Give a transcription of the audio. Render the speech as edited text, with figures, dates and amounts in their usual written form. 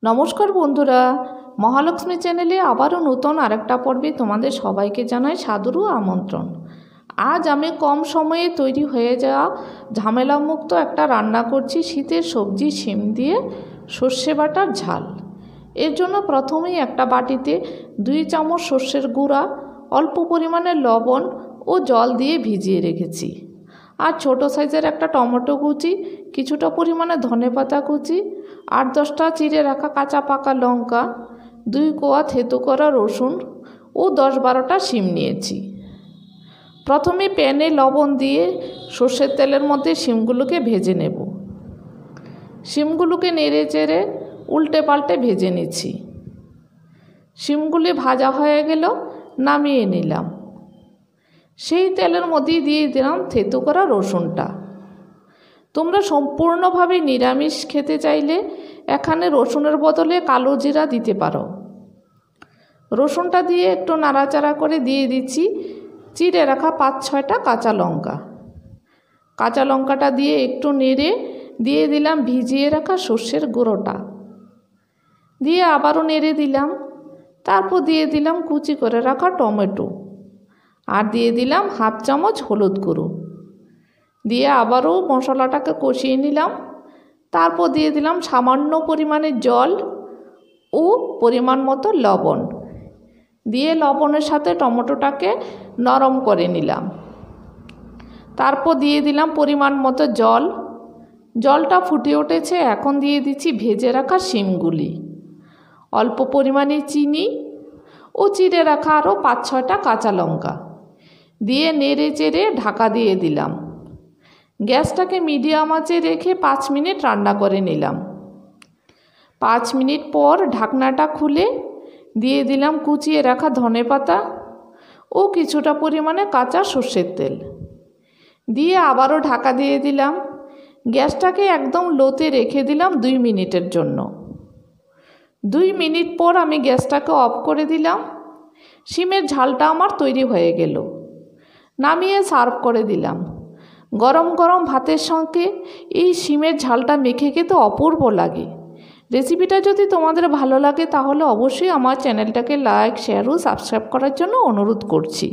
নমস্কার বন্ধুরা, মহালক্ষ্মী চ্যানেলে আবারও নতুন আরেকটা পর্বে তোমাদের সবাইকে জানাই সাদর আমন্ত্রণ। আজ আমি কম সময়ে তৈরি হয়ে যাওয়া ঝামেলামুক্ত একটা রান্না করছি, শীতের সবজি শিম দিয়ে সর্ষে বাটার ঝাল। এর জন্য প্রথমেই একটা বাটিতে 2 চামচ সর্ষের গুঁড়া, অল্প পরিমাণে লবণ ও জল দিয়ে ভিজিয়ে রেখেছি। আর ছোটো সাইজের একটা টমেটো কুচি, কিছুটা পরিমাণে ধনেপাতা কুচি, 8-10টা চিড়ে রাখা কাঁচা পাকা লঙ্কা, 2 কোয়া থেতো করা রসুন ও 10-12টা শিম নিয়েছি। প্রথমে প্যানে লবণ দিয়ে সর্ষের তেলের মধ্যে শিমগুলোকে ভেজে নেব। শিমগুলোকে নেড়ে চেড়ে উল্টে পাল্টে ভেজে নিচ্ছি। শিমগুলি ভাজা হয়ে গেল, নামিয়ে নিলাম। সেই তেলের মধ্যেই দিয়ে দিলাম থেতো করা রসুনটা। তোমরা সম্পূর্ণভাবে নিরামিষ খেতে চাইলে এখানে রসুনের বদলে কালো জিরা দিতে পারো। রসুনটা দিয়ে একটু নাড়াচাড়া করে দিয়ে দিচ্ছি চিড়ে রাখা 5-6টা কাঁচা লঙ্কা। কাঁচা লঙ্কাটা দিয়ে একটু নেড়ে দিয়ে দিলাম ভিজিয়ে রাখা সর্ষের গুঁড়োটা, দিয়ে আবারও নেড়ে দিলাম। তারপর দিয়ে দিলাম কুচি করে রাখা টমেটো, আর দিয়ে দিলাম 1/2 চামচ হলুদ গুঁড়ো, দিয়ে আবারও মশলাটাকে কষিয়ে নিলাম। তারপর দিয়ে দিলাম সামান্য পরিমাণে জল ও পরিমাণ মতো লবণ, দিয়ে লবণের সাথে টমেটোটাকে নরম করে নিলাম। তারপর দিয়ে দিলাম পরিমাণ মতো জল। জলটা ফুটে উঠেছে, এখন দিয়ে দিচ্ছি ভেজে রাখা শিমগুলি, অল্প পরিমাণে চিনি ও চিড়ে রাখা আরও 5-6টা কাঁচা লঙ্কা দিয়ে নেড়ে চেড়ে ঢাকা দিয়ে দিলাম। গ্যাসটাকে মিডিয়াম আঁচে রেখে 5 মিনিট রান্না করে নিলাম। 5 মিনিট পর ঢাকনাটা খুলে দিয়ে দিলাম কুচিয়ে রাখা ধনেপাতা ও কিছুটা পরিমাণে কাঁচা সর্ষের তেল, দিয়ে আবারও ঢাকা দিয়ে দিলাম। গ্যাসটাকে একদম লোতে রেখে দিলাম 2 মিনিটের জন্য। 2 মিনিট পর আমি গ্যাসটাকে অফ করে দিলাম। শিমের ঝালটা আমার তৈরি হয়ে গেল, নামিয়ে সার্ভ করে দিলাম। গরম গরম ভাতের সঙ্গে এই শিমের ঝালটা মেখে খেতে অপূর্ব লাগে। রেসিপিটা যদি তোমাদের ভালো লাগে তাহলে অবশ্যই আমার চ্যানেলটাকে লাইক, শেয়ার ও সাবস্ক্রাইব করার জন্য অনুরোধ করছি।